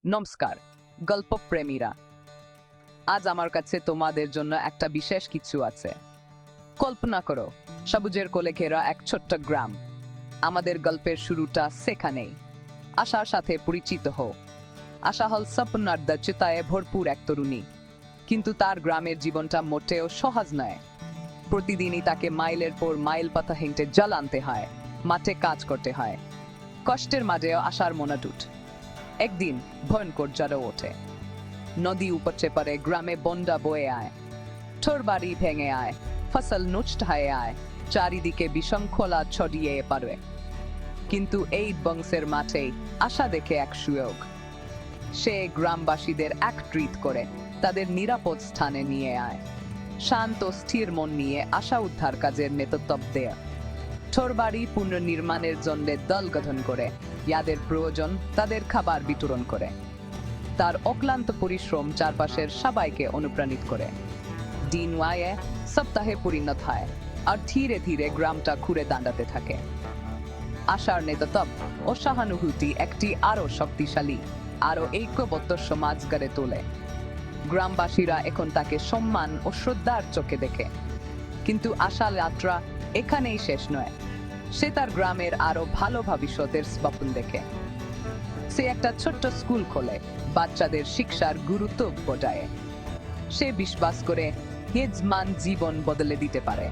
নমস্কার গল্প প্রেমীরা, আজ আমার কাছে তোমাদের জন্য একটা বিশেষ কিছু আছে। কল্পনা করো, সবুজের কোলে ঘেরা এক ছোট্ট গ্রাম। আমাদের গল্পের শুরুটা সেখানেই। আশার সাথে পরিচিত হও। আশা হল স্বপ্নার চিতায় ভরপুর এক তরুণী, কিন্তু তার গ্রামের জীবনটা মোটেও সহজ নয়। প্রতিদিনই তাকে মাইলের পর মাইল পাতা হেঁটে জল আনতে হয়, মাঠে কাজ করতে হয়। কষ্টের মাঝেও আশার মনাটুট। একদিন ভয়ঙ্কর ঝড় ওঠে। নদী উপচে পড়ে, গ্রামে বন্যা বয়ে আয়, ঠোর বাড়ি ভেঙে আয়, ফসল নষ্ট হয়ে আয়, চারিদিকে বিশৃঙ্খলা ছড়িয়ে পড়ে। কিন্তু এই বংশের মাঠে আশা দেখে এক সুযোগ। সে গ্রামবাসীদের একত্রিত করে তাদের নিরাপদ স্থানে নিয়ে আয়। শান্ত স্থির মন নিয়ে আশা উদ্ধার কাজের নেতৃত্ব দেয়। ঠোর বাড়ি পুনর্নির্মাণের জন্য দল গঠন করে, যাদের প্রয়োজন তাদের খাবার বিতরণ করে। তার অক্লান্ত পরিশ্রম চারপাশের সবাইকে অনুপ্রাণিত করে। দিন ওয়ায়ে সপ্তাহে পরিণত হয়, আর ধীরে ধীরে গ্রামটা ঘুরে দাঁড়াতে থাকে। আশার নেতৃত্ব ও সহানুভূতি একটি আরো শক্তিশালী, আরো ঐক্যবদ্ধ সমাজ গড়ে তোলে। গ্রামবাসীরা এখন তাকে সম্মান ও শ্রদ্ধার চোখে দেখে। কিন্তু আশা যাত্রা এখানেই শেষ নয়। সে তার গ্রামের আরো ভালো ভবিষ্যতের স্বপ্ন দেখে। সে একটা ছোট্ট স্কুল খোলে, বাচ্চাদের শিক্ষার গুরুত্ব বোঝায়। সে বিশ্বাস করে হেজমান জীবন বদলে দিতে পারে।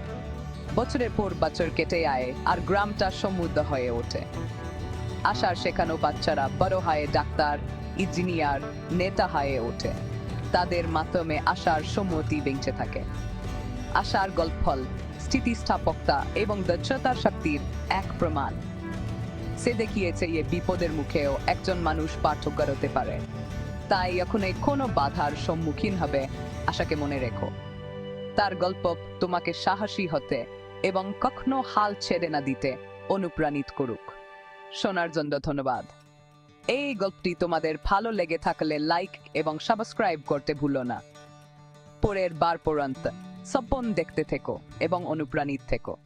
বছরের পর বছর কেটে আয়, আর গ্রামটা সমৃদ্ধ হয়ে ওঠে। আশার শেখানো বাচ্চারা বড় হয়ে ডাক্তার, ইঞ্জিনিয়ার, নেতা হয়ে ওঠে। তাদের মাধ্যমে আশার সম্মতি বেঁচে থাকে। আশার গল্প ফল স্থিতিস্থাপকতা এবং দক্ষতার শক্তির এক প্রমাণ। সে দেখিয়েছে যে বিপদের মুখেও একজন মানুষ পার্থক্য করতে পারে। তাই এখন কোনো বাধার সম্মুখীন হবে, আশাকে মনে রেখো। তার গল্প তোমাকে সাহসী হতে এবং কখনো হাল ছেড়ে না দিতে অনুপ্রাণিত করুক। শোনার জন্য ধন্যবাদ। এই গল্পটি তোমাদের ভালো লেগে থাকলে লাইক এবং সাবস্ক্রাইব করতে ভুলো না। পরের বার পর্যন্ত স্বপ্ন দেখতে থেকো এবং অনুপ্রাণিত থেকো।